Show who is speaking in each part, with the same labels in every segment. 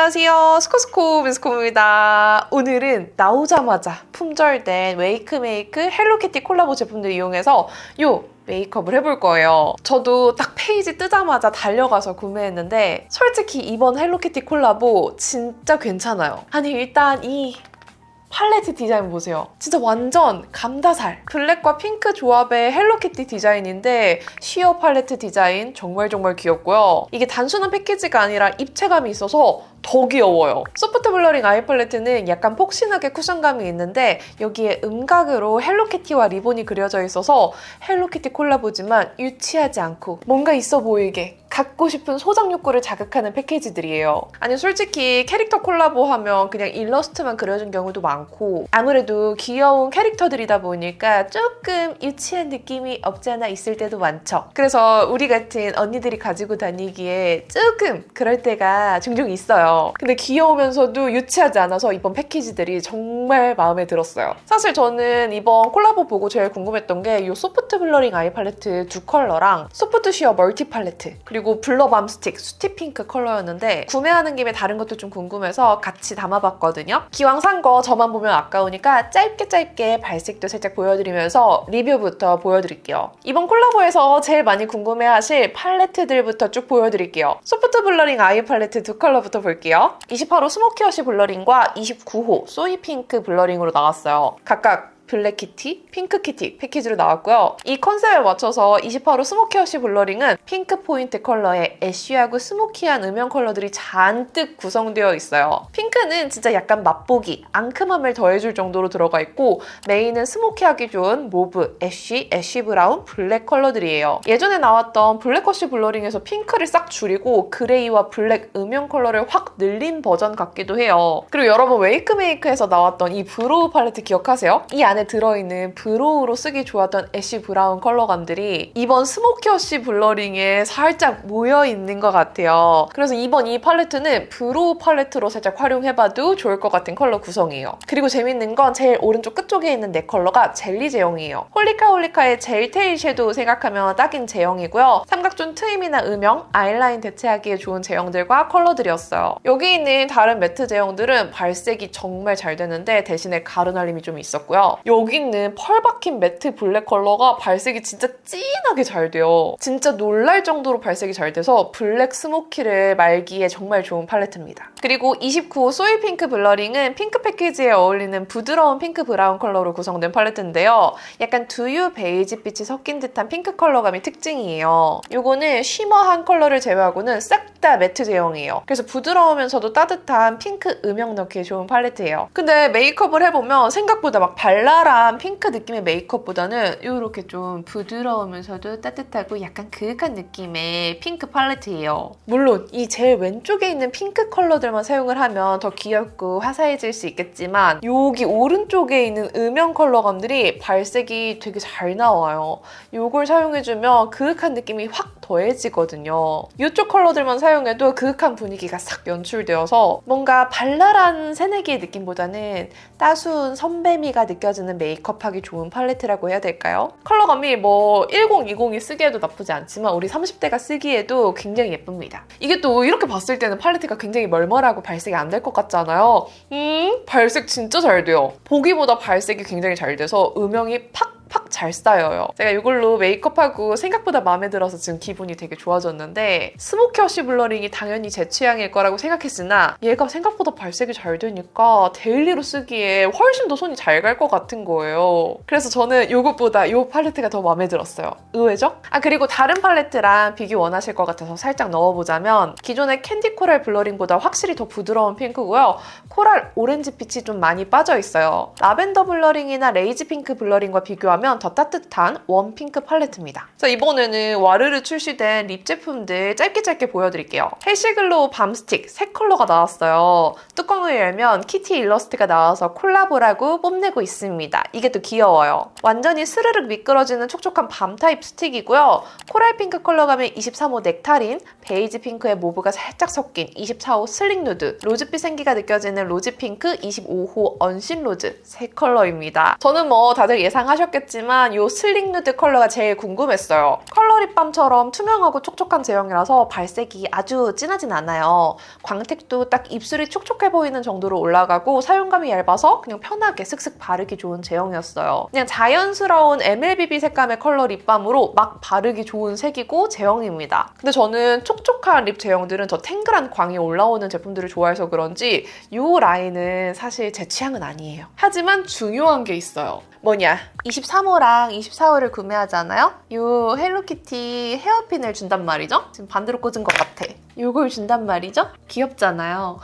Speaker 1: 안녕하세요. 스코스코 미스코입니다. 오늘은 나오자마자 품절된 웨이크메이크 헬로키티 콜라보 제품들 이용해서 메이크업을 해볼 거예요. 저도 딱 페이지 뜨자마자 달려가서 구매했는데 솔직히 이번 헬로키티 콜라보 진짜 괜찮아요. 아니 일단 이 팔레트 디자인 보세요. 진짜 완전 감다살. 블랙과 핑크 조합의 헬로키티 디자인인데 시어 팔레트 디자인 정말 귀엽고요. 이게 단순한 패키지가 아니라 입체감이 있어서 더 귀여워요. 소프트 블러링 아이 팔레트는 약간 폭신하게 쿠션감이 있는데 여기에 음각으로 헬로키티와 리본이 그려져 있어서 헬로키티 콜라보지만 유치하지 않고 뭔가 있어 보이게 갖고 싶은 소장 욕구를 자극하는 패키지들이에요. 아니 솔직히 캐릭터 콜라보 하면 그냥 일러스트만 그려진 경우도 많고 아무래도 귀여운 캐릭터들이다 보니까 조금 유치한 느낌이 없지 않아 있을 때도 많죠. 그래서 우리 같은 언니들이 가지고 다니기에 조금 그럴 때가 종종 있어요. 근데 귀여우면서도 유치하지 않아서 이번 패키지들이 정말 마음에 들었어요. 사실 저는 이번 콜라보 보고 제일 궁금했던 게 이 소프트 블러링 아이 팔레트 두 컬러랑 소프트 쉬어 멀티 팔레트 그리고 블러 밤 스틱 수티 핑크 컬러였는데 구매하는 김에 다른 것도 좀 궁금해서 같이 담아봤거든요. 기왕 산 거 저만 보면 아까우니까 짧게 발색도 살짝 보여드리면서 리뷰부터 보여드릴게요. 이번 콜라보에서 제일 많이 궁금해하실 팔레트들부터 쭉 보여드릴게요. 소프트 블러링 아이 팔레트 두 컬러부터 볼게요. 28호 스모키어시 블러링과 29호 소이 핑크 블러링으로 나왔어요. 각각 블랙키티, 핑크키티 패키지로 나왔고요. 이 컨셉에 맞춰서 28호 스모키어시 블러링은 핑크 포인트 컬러에 애쉬하고 스모키한 음영 컬러들이 잔뜩 구성되어 있어요. 핑크는 진짜 약간 맛보기, 앙큼함을 더해줄 정도로 들어가 있고 메인은 스모키하기 좋은 모브, 애쉬 브라운, 블랙 컬러들이에요. 예전에 나왔던 블랙워시 블러링에서 핑크를 싹 줄이고 그레이와 블랙 음영 컬러를 확 늘린 버전 같기도 해요. 그리고 여러분 웨이크메이크에서 나왔던 이 브로우 팔레트 기억하세요? 이 안에 들어있는 브로우로 쓰기 좋았던 애쉬 브라운 컬러감들이 이번 스모키어시 블러링에 살짝 모여있는 것 같아요. 그래서 이번 이 팔레트는 브로우 팔레트로 살짝 활용해봐도 좋을 것 같은 컬러 구성이에요. 그리고 재밌는 건 제일 오른쪽 끝쪽에 있는 네 컬러가 젤리 제형이에요. 홀리카의 젤테일 섀도우 생각하면 딱인 제형이고요. 삼각존 트임이나 음영, 아이라인 대체하기에 좋은 제형들과 컬러들이었어요. 여기 있는 다른 매트 제형들은 발색이 정말 잘 되는데 대신에 가루날림이 좀 있었고요. 여기 있는 펄 박힌 매트 블랙 컬러가 발색이 진짜 진하게 잘 돼요. 진짜 놀랄 정도로 발색이 잘 돼서 블랙 스모키를 말기에 정말 좋은 팔레트입니다. 그리고 29호 소이 핑크 블러링은 핑크 패키지에 어울리는 부드러운 핑크 브라운 컬러로 구성된 팔레트인데요. 약간 두유 베이지빛이 섞인 듯한 핑크 컬러감이 특징이에요. 요거는 쉬머한 컬러를 제외하고는 싹 다 매트 제형이에요. 그래서 부드러우면서도 따뜻한 핑크 음영 넣기에 좋은 팔레트예요. 근데 메이크업을 해보면 생각보다 막 발랄한 핑크 느낌의 메이크업보다는 이렇게 좀 부드러우면서도 따뜻하고 약간 그윽한 느낌의 핑크 팔레트예요. 물론 이 제일 왼쪽에 있는 핑크 컬러들만 사용을 하면 더 귀엽고 화사해질 수 있겠지만 여기 오른쪽에 있는 음영 컬러감들이 발색이 되게 잘 나와요. 이걸 사용해주면 그윽한 느낌이 확 더해지거든요. 이쪽 컬러들만 사용해도 그윽한 분위기가 싹 연출되어서 뭔가 발랄한 새내기의 느낌보다는 따스운 선배미가 느껴지는 메이크업하기 좋은 팔레트라고 해야 될까요? 컬러감이 뭐 1020이 쓰기에도 나쁘지 않지만 우리 30대가 쓰기에도 굉장히 예쁩니다. 이게 또 이렇게 봤을 때는 팔레트가 굉장히 멀멀하고 발색이 안 될 것 같잖아요. 발색 진짜 잘 돼요. 보기보다 발색이 굉장히 잘 돼서 음영이 팍 잘 쌓여요. 제가 이걸로 메이크업하고 생각보다 마음에 들어서 지금 기분이 되게 좋아졌는데 스모키어시 블러링이 당연히 제 취향일 거라고 생각했으나 얘가 생각보다 발색이 잘 되니까 데일리로 쓰기에 훨씬 더 손이 잘 갈 것 같은 거예요. 그래서 저는 이것보다 이 팔레트가 더 마음에 들었어요. 의외죠? 그리고 다른 팔레트랑 비교 원하실 것 같아서 살짝 넣어보자면 기존의 캔디 코랄 블러링보다 확실히 더 부드러운 핑크고요. 코랄 오렌지 빛이 좀 많이 빠져있어요. 라벤더 블러링이나 레이지 핑크 블러링과 비교하면 더 따뜻한 웜핑크 팔레트입니다. 자, 이번에는 와르르 출시된 립 제품들 짧게 보여드릴게요. 헬시글로우 밤스틱 세 컬러가 나왔어요. 뚜껑을 열면 키티 일러스트가 나와서 콜라보라고 뽐내고 있습니다. 이게 또 귀여워요. 완전히 스르륵 미끄러지는 촉촉한 밤 타입 스틱이고요. 코랄 핑크 컬러감의 23호 넥타린, 베이지 핑크의 모브가 살짝 섞인 24호 슬릭 누드, 로즈빛 생기가 느껴지는 로즈 핑크 25호 언신 로즈 세 컬러입니다. 저는 뭐 다들 예상하셨겠지만 있지만 이 슬릭 누드 컬러가 제일 궁금했어요. 컬러 립밤처럼 투명하고 촉촉한 제형이라서 발색이 아주 진하진 않아요. 광택도 딱 입술이 촉촉해 보이는 정도로 올라가고 사용감이 얇아서 그냥 편하게 슥슥 바르기 좋은 제형이었어요. 그냥 자연스러운 MLBB 색감의 컬러 립밤으로 막 바르기 좋은 색이고 제형입니다. 근데 저는 촉촉한 립 제형들은 더 탱글한 광이 올라오는 제품들을 좋아해서 그런지 이 라인은 사실 제 취향은 아니에요. 하지만 중요한 게 있어요. 뭐냐? 23호랑 24호를 구매하잖아요? 이 헬로키티 헤어핀을 준단 말이죠? 지금 반대로 꽂은 것 같아. 이걸 준단 말이죠? 귀엽잖아요.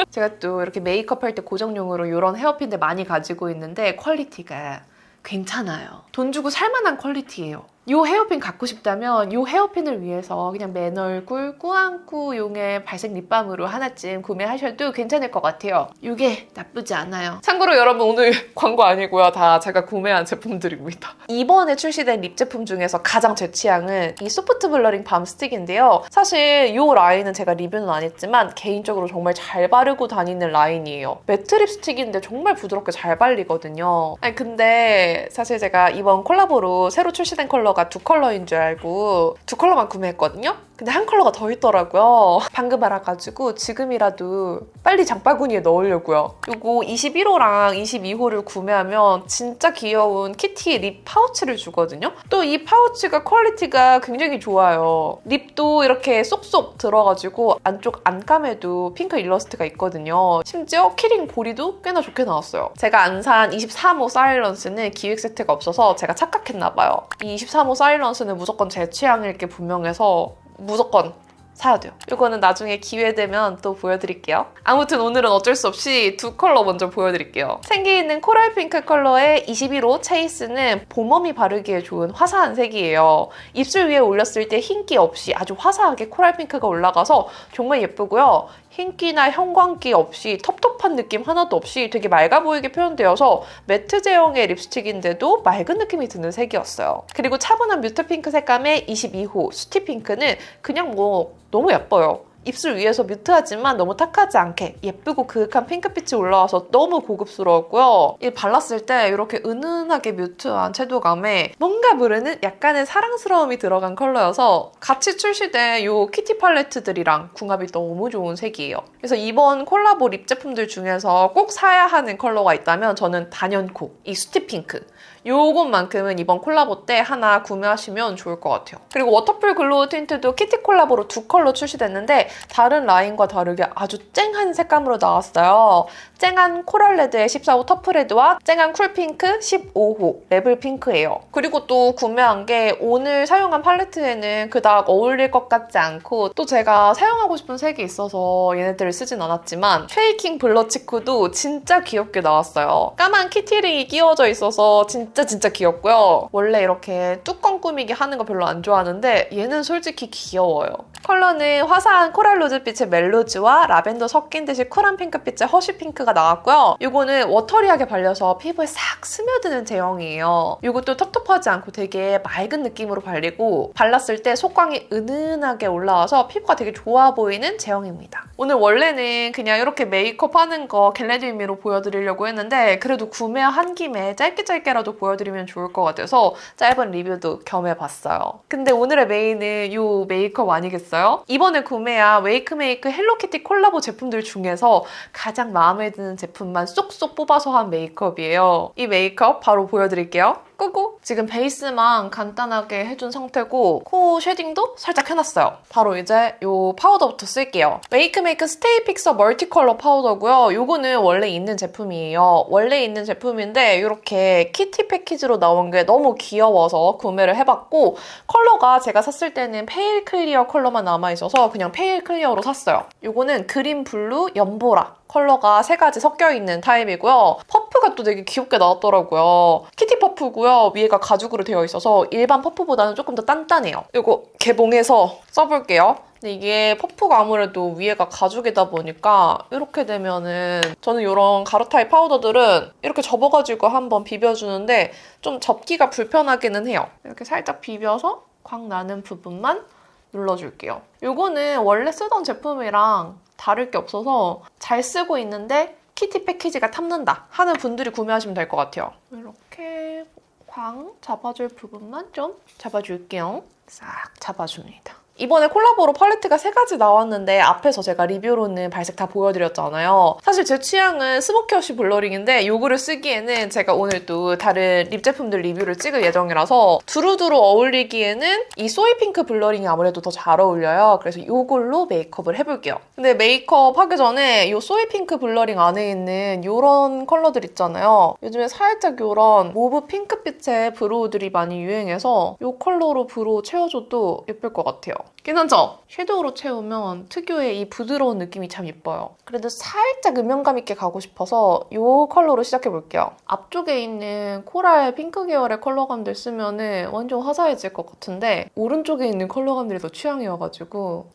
Speaker 1: 제가 또 이렇게 메이크업 할 때 고정용으로 이런 헤어핀들 많이 가지고 있는데 퀄리티가 괜찮아요. 돈 주고 살만한 퀄리티예요. 이 헤어핀 갖고 싶다면 이 헤어핀을 위해서 그냥 맨 얼굴 꾸안꾸용의 발색 립밤으로 하나쯤 구매하셔도 괜찮을 것 같아요. 이게 나쁘지 않아요. 참고로 여러분 오늘 광고 아니고요. 다 제가 구매한 제품들입니다. 이번에 출시된 립 제품 중에서 가장 제 취향은 이 소프트 블러링 밤 스틱인데요. 사실 이 라인은 제가 리뷰는 안 했지만 개인적으로 정말 잘 바르고 다니는 라인이에요. 매트 립스틱인데 정말 부드럽게 잘 발리거든요. 아니 근데 사실 제가 이번 콜라보로 새로 출시된 컬러가 두 컬러인 줄 알고 두 컬러만 구매했거든요? 근데 한 컬러가 더 있더라고요. 방금 알아가지고 지금이라도 빨리 장바구니에 넣으려고요. 이거 21호랑 22호를 구매하면 진짜 귀여운 키티 립 파우치를 주거든요? 또 이 파우치가 퀄리티가 굉장히 좋아요. 립도 이렇게 쏙쏙 들어가지고 안쪽 안감에도 핑크 일러스트가 있거든요. 심지어 키링 보리도 꽤나 좋게 나왔어요. 제가 안 산 23호 사일런스는 기획 세트가 없어서 제가 착각했나봐요. 이 23호 사일런스는 무조건 제 취향일 게 분명해서 무조건 사야 돼요. 이거는 나중에 기회 되면 또 보여드릴게요. 아무튼 오늘은 어쩔 수 없이 두 컬러 먼저 보여드릴게요. 생기 있는 코랄 핑크 컬러의 21호 체이스는 봄웜이 바르기에 좋은 화사한 색이에요. 입술 위에 올렸을 때 흰기 없이 아주 화사하게 코랄 핑크가 올라가서 정말 예쁘고요. 흰기나 형광기 없이 텁텁한 느낌 하나도 없이 되게 맑아 보이게 표현되어서 매트 제형의 립스틱인데도 맑은 느낌이 드는 색이었어요. 그리고 차분한 뮤트 핑크 색감의 22호 수티 핑크는 그냥 뭐 너무 예뻐요. 입술 위에서 뮤트하지만 너무 탁하지 않게 예쁘고 그윽한 핑크빛이 올라와서 너무 고급스러웠고요. 이 발랐을 때 이렇게 은은하게 뮤트한 채도감에 뭔가 모르는 약간의 사랑스러움이 들어간 컬러여서 같이 출시된 이 키티 팔레트들이랑 궁합이 너무 좋은 색이에요. 그래서 이번 콜라보 립 제품들 중에서 꼭 사야 하는 컬러가 있다면 저는 단연코 이 수티 핑크 요것만큼은 이번 콜라보 때 하나 구매하시면 좋을 것 같아요. 그리고 워터풀 글로우 틴트도 키티 콜라보로 두 컬러 출시됐는데 다른 라인과 다르게 아주 쨍한 색감으로 나왔어요. 쨍한 코랄레드의 14호 터프레드와 쨍한 쿨핑크 15호 레블 핑크예요. 그리고 또 구매한 게 오늘 사용한 팔레트에는 그닥 어울릴 것 같지 않고 또 제가 사용하고 싶은 색이 있어서 얘네들을 쓰진 않았지만 쉐이킹 블러 치크도 진짜 귀엽게 나왔어요. 까만 키티링이 끼워져 있어서 진짜 귀엽고요. 원래 이렇게 뚜껑 꾸미기 하는 거 별로 안 좋아하는데 얘는 솔직히 귀여워요. 컬러는 화사한 코랄 로즈빛의 멜로즈와 라벤더 섞인 듯이 쿨한 핑크빛의 허쉬 핑크가 나왔고요. 이거는 워터리하게 발려서 피부에 싹 스며드는 제형이에요. 이것도 텁텁하지 않고 되게 맑은 느낌으로 발리고 발랐을 때 속광이 은은하게 올라와서 피부가 되게 좋아 보이는 제형입니다. 오늘 원래는 그냥 이렇게 메이크업 하는 거 겟레디 윗미로 보여드리려고 했는데 그래도 구매한 김에 짧게라도 보여드리면 좋을 것 같아서 짧은 리뷰도 겸해봤어요. 근데 오늘의 메인은 이 메이크업 아니겠어요? 이번에 구매한 웨이크메이크 헬로키티 콜라보 제품들 중에서 가장 마음에 드는 제품만 쏙쏙 뽑아서 한 메이크업이에요. 이 메이크업 바로 보여드릴게요. 끄고 지금 베이스만 간단하게 해준 상태고 코 쉐딩도 살짝 해놨어요. 바로 이제 이 파우더부터 쓸게요. 웨이크메이크 스테이 픽서 멀티컬러 파우더고요. 이거는 원래 있는 제품이에요. 원래 있는 제품인데 이렇게 키티 패키지로 나온 게 너무 귀여워서 구매를 해봤고 컬러가 제가 샀을 때는 페일 클리어 컬러만 남아있어서 그냥 페일 클리어로 샀어요. 이거는 그린 블루 연보라 컬러가 세 가지 섞여있는 타입이고요. 퍼프가 또 되게 귀엽게 나왔더라고요. 키티 퍼프고요. 위에가 가죽으로 되어 있어서 일반 퍼프보다는 조금 더 단단해요. 이거 개봉해서 써볼게요. 근데 이게 퍼프가 아무래도 위에가 가죽이다 보니까 이렇게 되면은 저는 이런 가루 타입 파우더들은 이렇게 접어가지고 한번 비벼주는데 좀 접기가 불편하기는 해요. 이렇게 살짝 비벼서 광 나는 부분만 눌러줄게요. 이거는 원래 쓰던 제품이랑 다를 게 없어서 잘 쓰고 있는데 키티 패키지가 탐난다 하는 분들이 구매하시면 될 것 같아요. 이렇게 방 잡아줄 부분만 좀 잡아줄게요. 싹 잡아줍니다. 이번에 콜라보로 팔레트가 3가지 나왔는데 앞에서 제가 리뷰로는 발색 다 보여드렸잖아요. 사실 제 취향은 스모키어쉬 블러링인데 이거를 쓰기에는 제가 오늘 또 다른 립 제품들 리뷰를 찍을 예정이라서 두루두루 어울리기에는 이 소이핑크 블러링이 아무래도 더 잘 어울려요. 그래서 이걸로 메이크업을 해볼게요. 근데 메이크업 하기 전에 이 소이핑크 블러링 안에 있는 이런 컬러들 있잖아요. 요즘에 살짝 이런 모브 핑크빛의 브로우들이 많이 유행해서 이 컬러로 브로우 채워줘도 예쁠 것 같아요. 괜찮죠? 섀도우로 채우면 특유의 이 부드러운 느낌이 참 예뻐요. 그래도 살짝 음영감 있게 가고 싶어서 이 컬러로 시작해볼게요. 앞쪽에 있는 코랄 핑크 계열의 컬러감들 쓰면 완전 화사해질 것 같은데 오른쪽에 있는 컬러감들이 더 취향이어가지고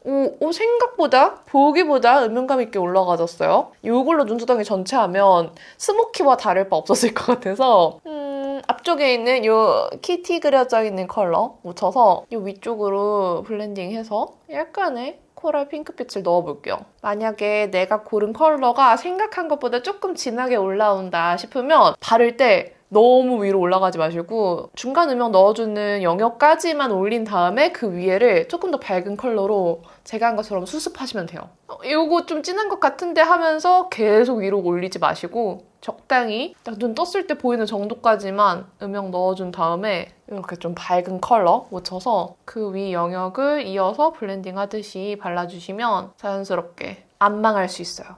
Speaker 1: 생각보다 보기보다 음영감 있게 올라가졌어요. 이걸로 눈두덩이 전체 하면 스모키와 다를 바 없었을 것 같아서 앞쪽에 있는 이 키티 그려져 있는 컬러 묻혀서 이 위쪽으로 블렌딩해서 약간의 코랄 핑크빛을 넣어볼게요. 만약에 내가 고른 컬러가 생각한 것보다 조금 진하게 올라온다 싶으면 바를 때 너무 위로 올라가지 마시고 중간 음영 넣어주는 영역까지만 올린 다음에 그 위에를 조금 더 밝은 컬러로 제가 한 것처럼 수습하시면 돼요. 이거 좀 진한 것 같은데 하면서 계속 위로 올리지 마시고 적당히 딱 눈 떴을 때 보이는 정도까지만 음영 넣어준 다음에 이렇게 좀 밝은 컬러 묻혀서 그 위 영역을 이어서 블렌딩 하듯이 발라주시면 자연스럽게 안 망할 수 있어요.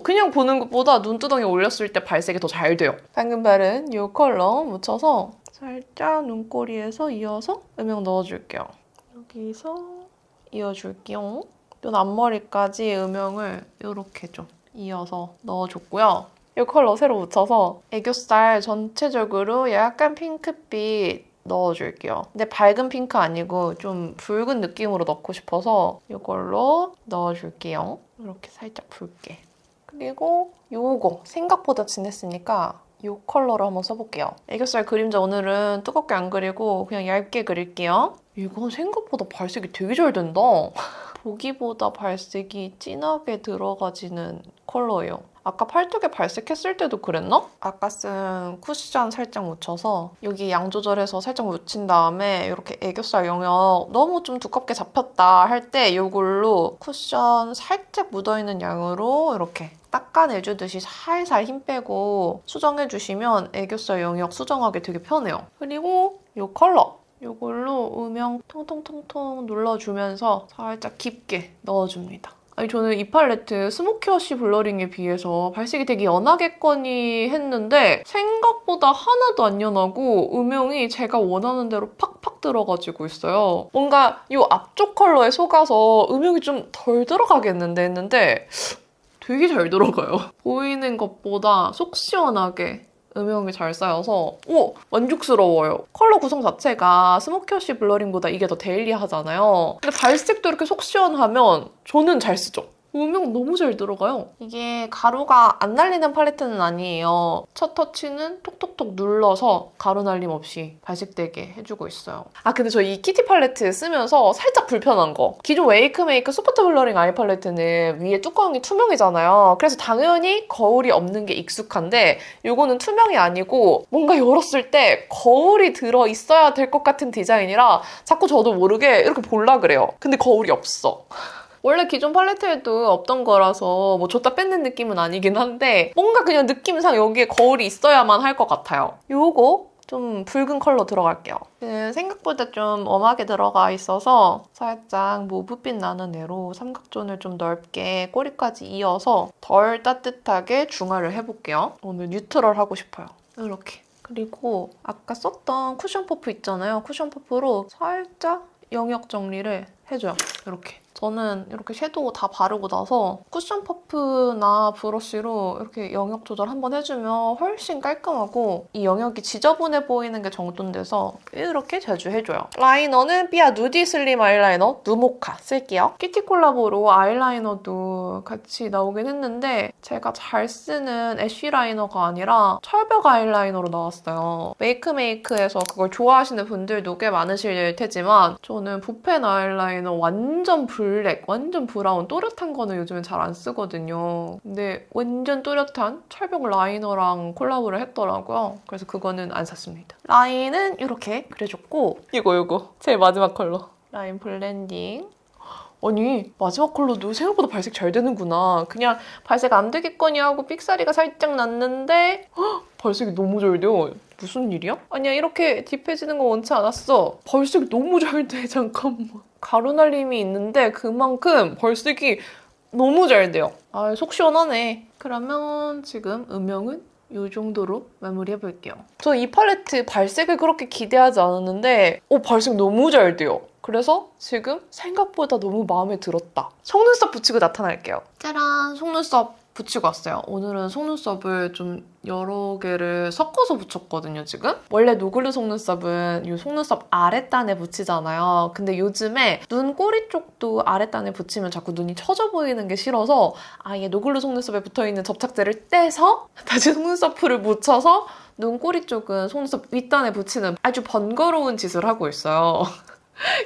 Speaker 1: 그냥 보는 것보다 눈두덩이 올렸을 때 발색이 더 잘 돼요. 방금 바른 이 컬러 묻혀서 살짝 눈꼬리에서 이어서 음영 넣어줄게요. 여기서 이어줄게요. 눈 앞머리까지 음영을 이렇게 좀 이어서 넣어줬고요. 이 컬러 새로 묻혀서 애교살 전체적으로 약간 핑크빛 넣어줄게요. 근데 밝은 핑크 아니고 좀 붉은 느낌으로 넣고 싶어서 이걸로 넣어줄게요. 이렇게 살짝 붉게. 그리고 요거 생각보다 진했으니까 이 컬러로 한번 써볼게요. 애교살 그림자 오늘은 뜨겁게 안 그리고 그냥 얇게 그릴게요. 이건 생각보다 발색이 되게 잘 된다. 보기보다 발색이 진하게 들어가지는 컬러예요. 아까 팔뚝에 발색했을 때도 그랬나? 아까 쓴 쿠션 살짝 묻혀서 여기 양 조절해서 살짝 묻힌 다음에 이렇게 애교살 영역 너무 좀 두껍게 잡혔다 할 때 이걸로 쿠션 살짝 묻어있는 양으로 이렇게 닦아내주듯이 살살 힘 빼고 수정해주시면 애교살 영역 수정하기 되게 편해요. 그리고 이 컬러! 이걸로 음영 통통통통 눌러주면서 살짝 깊게 넣어줍니다. 아니 저는 이 팔레트 스모키어쉬 블러링에 비해서 발색이 되게 연하겠거니 했는데 생각보다 하나도 안 연하고 음영이 제가 원하는 대로 팍팍 들어가지고 있어요. 뭔가 이 앞쪽 컬러에 속아서 음영이 좀 덜 들어가겠는데 했는데 되게 잘 들어가요. 보이는 것보다 속 시원하게 음영이 잘 쌓여서 만족스러워요. 컬러 구성 자체가 스모키어쉬 블러링보다 이게 더 데일리하잖아요. 근데 발색도 이렇게 속 시원하면 저는 잘 쓰죠. 음영 너무 잘 들어가요. 이게 가루가 안 날리는 팔레트는 아니에요. 첫 터치는 톡톡톡 눌러서 가루 날림 없이 발색되게 해주고 있어요. 근데 저 이 키티 팔레트 쓰면서 살짝 불편한 거. 기존 웨이크메이크 소프트 블러링 아이 팔레트는 위에 뚜껑이 투명이잖아요. 그래서 당연히 거울이 없는 게 익숙한데 이거는 투명이 아니고 뭔가 열었을 때 거울이 들어있어야 될 것 같은 디자인이라 자꾸 저도 모르게 이렇게 볼라 그래요. 근데 거울이 없어. 원래 기존 팔레트에도 없던 거라서 뭐 줬다 뺏는 느낌은 아니긴 한데 뭔가 그냥 느낌상 여기에 거울이 있어야만 할 것 같아요. 요거 좀 붉은 컬러 들어갈게요. 생각보다 좀 웜하게 들어가 있어서 살짝 모브빛 나는 애로 삼각존을 좀 넓게 꼬리까지 이어서 덜 따뜻하게 중화를 해볼게요. 오늘 뉴트럴 하고 싶어요. 이렇게. 그리고 아까 썼던 쿠션 퍼프 있잖아요. 쿠션 퍼프로 살짝 영역 정리를 해줘요. 이렇게. 저는 이렇게 섀도우 다 바르고 나서 쿠션 퍼프나 브러쉬로 이렇게 영역 조절 한번 해주면 훨씬 깔끔하고 이 영역이 지저분해 보이는 게 정돈돼서 이렇게 자주 해줘요. 라이너는 삐아 누디 슬림 아이라이너 누모카 쓸게요. 키티 콜라보로 아이라이너도 같이 나오긴 했는데 제가 잘 쓰는 애쉬 라이너가 아니라 철벽 아이라이너로 나왔어요. 메이크메이크에서 그걸 좋아하시는 분들도 꽤 많으실 테지만 저는 붓펜 아이라이너 완전 블랙, 완전 브라운, 또렷한 거는 요즘엔 잘 안 쓰거든요. 근데 완전 또렷한 철벽 라이너랑 콜라보를 했더라고요. 그래서 그거는 안 샀습니다. 라인은 이렇게 그려줬고 이거 제일 마지막 컬러. 라인 블렌딩. 아니 마지막 컬러도 생각보다 발색 잘 되는구나. 그냥 발색 안 되겠거니 하고 삑사리가 살짝 났는데 헉, 발색이 너무 잘 돼요. 무슨 일이야? 아니야 이렇게 딥해지는 거 원치 않았어. 발색이 너무 잘 돼. 잠깐만. 가루날림이 있는데 그만큼 발색이 너무 잘 돼요. 아, 속 시원하네. 그러면 지금 음영은 이 정도로 마무리해볼게요. 저 이 팔레트 발색을 그렇게 기대하지 않았는데 발색 너무 잘 돼요. 그래서 지금 생각보다 너무 마음에 들었다. 속눈썹 붙이고 나타날게요. 짜란! 속눈썹 붙이고 왔어요. 오늘은 속눈썹을 좀 여러 개를 섞어서 붙였거든요, 지금. 원래 노글루 속눈썹은 이 속눈썹 아랫단에 붙이잖아요. 근데 요즘에 눈 꼬리 쪽도 아랫단에 붙이면 자꾸 눈이 처져 보이는 게 싫어서 아예 노글루 속눈썹에 붙어있는 접착제를 떼서 다시 속눈썹을 묻혀서 눈 꼬리 쪽은 속눈썹 윗단에 붙이는 아주 번거로운 짓을 하고 있어요.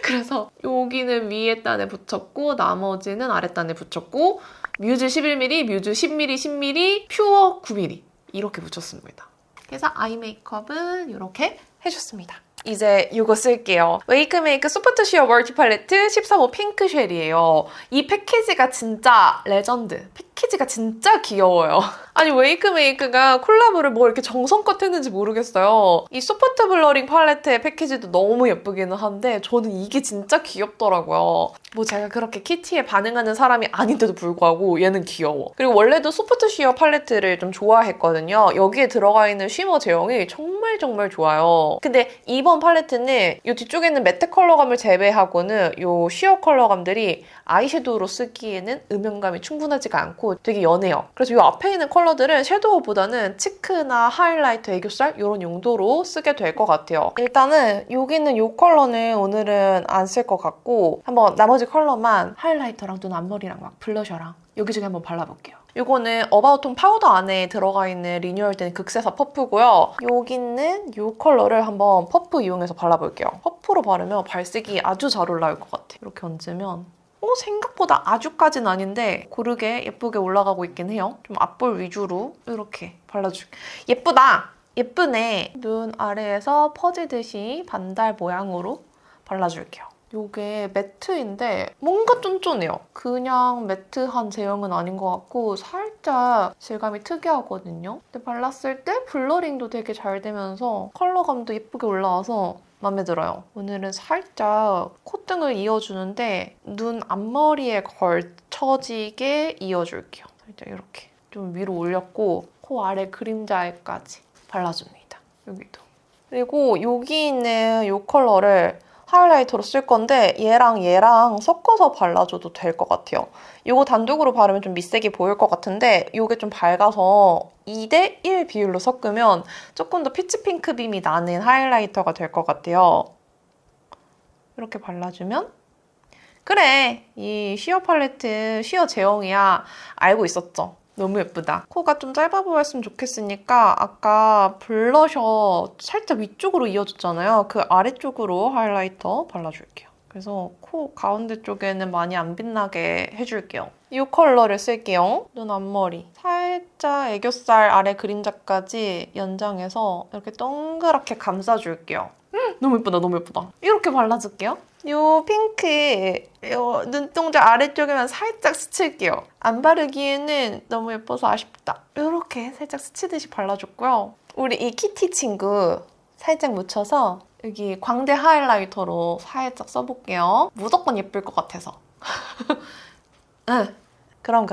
Speaker 1: 그래서 여기는 위에 단에 붙였고 나머지는 아랫단에 붙였고 뮤즈 11mm, 뮤즈 10mm, 10mm, 퓨어 9mm 이렇게 붙였습니다. 그래서 아이 메이크업은 이렇게 해줬습니다. 이제 이거 쓸게요. 웨이크메이크 소프트 쉬어 멀티 팔레트 13호 핑크 쉘이에요. 이 패키지가 진짜 레전드. 패키지가 진짜 귀여워요. 아니 웨이크메이크가 콜라보를 뭐 이렇게 정성껏 했는지 모르겠어요. 이 소프트 블러링 팔레트의 패키지도 너무 예쁘기는 한데 저는 이게 진짜 귀엽더라고요. 뭐 제가 그렇게 키티에 반응하는 사람이 아닌데도 불구하고 얘는 귀여워. 그리고 원래도 소프트 쉬어 팔레트를 좀 좋아했거든요. 여기에 들어가 있는 쉬머 제형이 정말 좋아요. 근데 이번 팔레트는 이 뒤쪽에 있는 매트 컬러감을 제외하고는 이 쉬어 컬러감들이 아이섀도우로 쓰기에는 음영감이 충분하지가 않고 되게 연해요. 그래서 이 앞에 있는 컬러들은 섀도우보다는 치크나 하이라이터, 애교살 이런 용도로 쓰게 될 것 같아요. 일단은 여기 있는 이 컬러는 오늘은 안 쓸 것 같고 한번 나머지 컬러만 하이라이터랑 눈 앞머리랑 막 블러셔랑 여기저기 한번 발라볼게요. 이거는 어바웃톤 파우더 안에 들어가 있는 리뉴얼된 극세사 퍼프고요. 여기 있는 이 컬러를 한번 퍼프 이용해서 발라볼게요. 퍼프로 바르면 발색이 아주 잘 올라올 것 같아요. 이렇게 얹으면 생각보다 아주까진 아닌데 고르게 예쁘게 올라가고 있긴 해요. 좀 앞볼 위주로 이렇게 발라줄게요. 예쁘다! 예쁘네! 눈 아래에서 퍼지듯이 반달 모양으로 발라줄게요. 이게 매트인데 뭔가 쫀쫀해요. 그냥 매트한 제형은 아닌 것 같고 살짝 질감이 특이하거든요. 근데 발랐을 때 블러링도 되게 잘 되면서 컬러감도 예쁘게 올라와서 마음에 들어요. 오늘은 살짝 콧등을 이어주는데 눈 앞머리에 걸쳐지게 이어줄게요. 살짝 이렇게 좀 위로 올렸고 코 아래 그림자에까지 발라줍니다. 여기도. 그리고 여기 있는 이 컬러를 하이라이터로 쓸 건데 얘랑 섞어서 발라줘도 될 것 같아요. 이거 단독으로 바르면 좀 밑색이 보일 것 같은데 이게 좀 밝아서 2대1 비율로 섞으면 조금 더 피치 핑크 빔이 나는 하이라이터가 될 것 같아요. 이렇게 발라주면 그래! 이 쉬어 팔레트 쉬어 제형이야. 알고 있었죠? 너무 예쁘다. 코가 좀 짧아 보였으면 좋겠으니까 아까 블러셔 살짝 위쪽으로 이어줬잖아요. 그 아래쪽으로 하이라이터 발라줄게요. 그래서 코 가운데 쪽에는 많이 안 빛나게 해줄게요. 이 컬러를 쓸게요. 눈 앞머리. 살짝 애교살 아래 그림자까지 연장해서 이렇게 동그랗게 감싸줄게요. 너무 예쁘다, 너무 예쁘다. 이렇게 발라줄게요. 이 핑크 이 눈동자 아래쪽에만 살짝 스칠게요. 안 바르기에는 너무 예뻐서 아쉽다. 이렇게 살짝 스치듯이 발라줬고요. 우리 이 키티 친구 살짝 묻혀서 여기 광대 하이라이터로 살짝 써볼게요. 무조건 예쁠 것 같아서. 응, 그럼.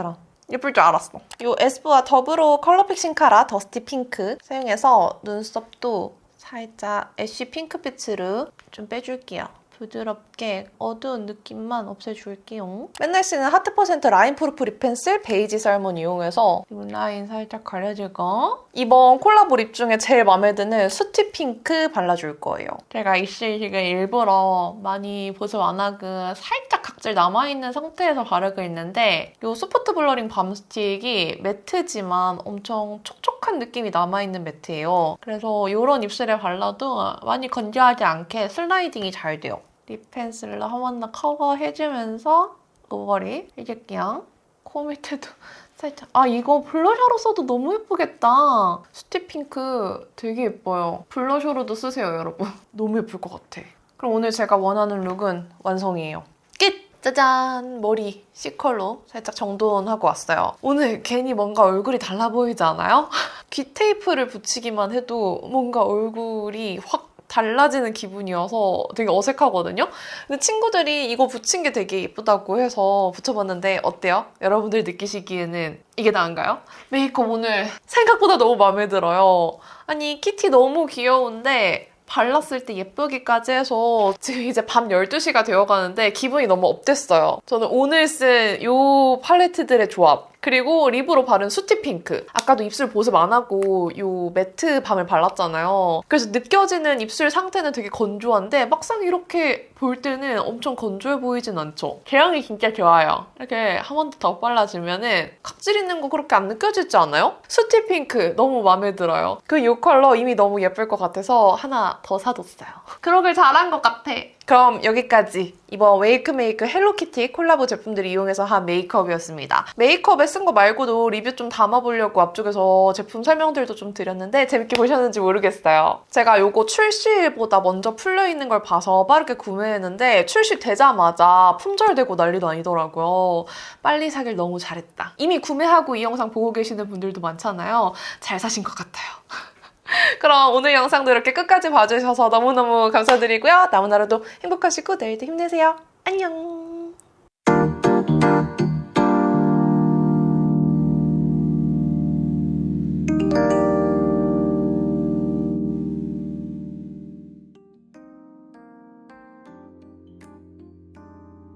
Speaker 1: 예쁠 줄 알았어. 이 에스쁘아 더브로 컬러 픽싱 카라 더스티 핑크 사용해서 눈썹도 살짝 애쉬 핑크빛으로 좀 빼줄게요. 부드럽게 어두운 느낌만 없애줄게요. 맨날 쓰는 하트 퍼센트 라인 프루프 립 펜슬 베이지 살몬 이용해서 립 라인 살짝 가려주고 이번 콜라보 립 중에 제일 마음에 드는 수티 핑크 발라줄 거예요. 제가 이 쉐이드를 일부러 많이 보습 안 하고 살짝 각질 남아있는 상태에서 바르고 있는데 이 소프트 블러링 밤 스틱이 매트지만 엄청 촉촉한 느낌이 남아있는 매트예요. 그래서 이런 입술에 발라도 많이 건조하지 않게 슬라이딩이 잘 돼요. 립 펜슬로 한 번 더 커버해주면서 끝머리 해줄게요. 코 밑에도 살짝. 아, 이거 블러셔로 써도 너무 예쁘겠다. 스티핑크 되게 예뻐요. 블러셔로도 쓰세요, 여러분. 너무 예쁠 것 같아. 그럼 오늘 제가 원하는 룩은 완성이에요. 끝! 짜잔! 머리 C컬로 살짝 정돈하고 왔어요. 오늘 괜히 뭔가 얼굴이 달라 보이지 않아요? 귀 테이프를 붙이기만 해도 뭔가 얼굴이 확 달라지는 기분이어서 되게 어색하거든요? 근데 친구들이 이거 붙인 게 되게 예쁘다고 해서 붙여봤는데 어때요? 여러분들 느끼시기에는 이게 나은가요? 메이크업 오늘 생각보다 너무 마음에 들어요. 아니, 키티 너무 귀여운데 발랐을 때 예쁘기까지 해서 지금 이제 밤 12시가 되어가는데 기분이 너무 업됐어요. 저는 오늘 쓴 이 팔레트들의 조합, 그리고 립으로 바른 수티핑크. 아까도 입술 보습 안 하고 이 매트 밤을 발랐잖아요. 그래서 느껴지는 입술 상태는 되게 건조한데 막상 이렇게 볼 때는 엄청 건조해 보이진 않죠. 제형이 진짜 좋아요. 이렇게 한 번 더 발라주면은 각질 있는 거 그렇게 안 느껴지지 않아요? 수티핑크 너무 마음에 들어요. 그 이 컬러 이미 너무 예쁠 것 같아서 하나 더 사뒀어요. 그러길 잘한 것 같아. 그럼 여기까지 이번 웨이크메이크 헬로키티 콜라보 제품들을 이용해서 한 메이크업이었습니다. 메이크업에 쓴 거 말고도 리뷰 좀 담아보려고 앞쪽에서 제품 설명들도 좀 드렸는데 재밌게 보셨는지 모르겠어요. 제가 이거 출시보다 먼저 풀려있는 걸 봐서 빠르게 구매했는데 출시되자마자 품절되고 난리도 아니더라고요. 빨리 사길 너무 잘했다. 이미 구매하고 이 영상 보고 계시는 분들도 많잖아요. 잘 사신 것 같아요. 그럼 오늘 영상도 이렇게 끝까지 봐주셔서 너무너무 감사드리고요. 남은 하루도 행복하시고 내일도 힘내세요. 안녕!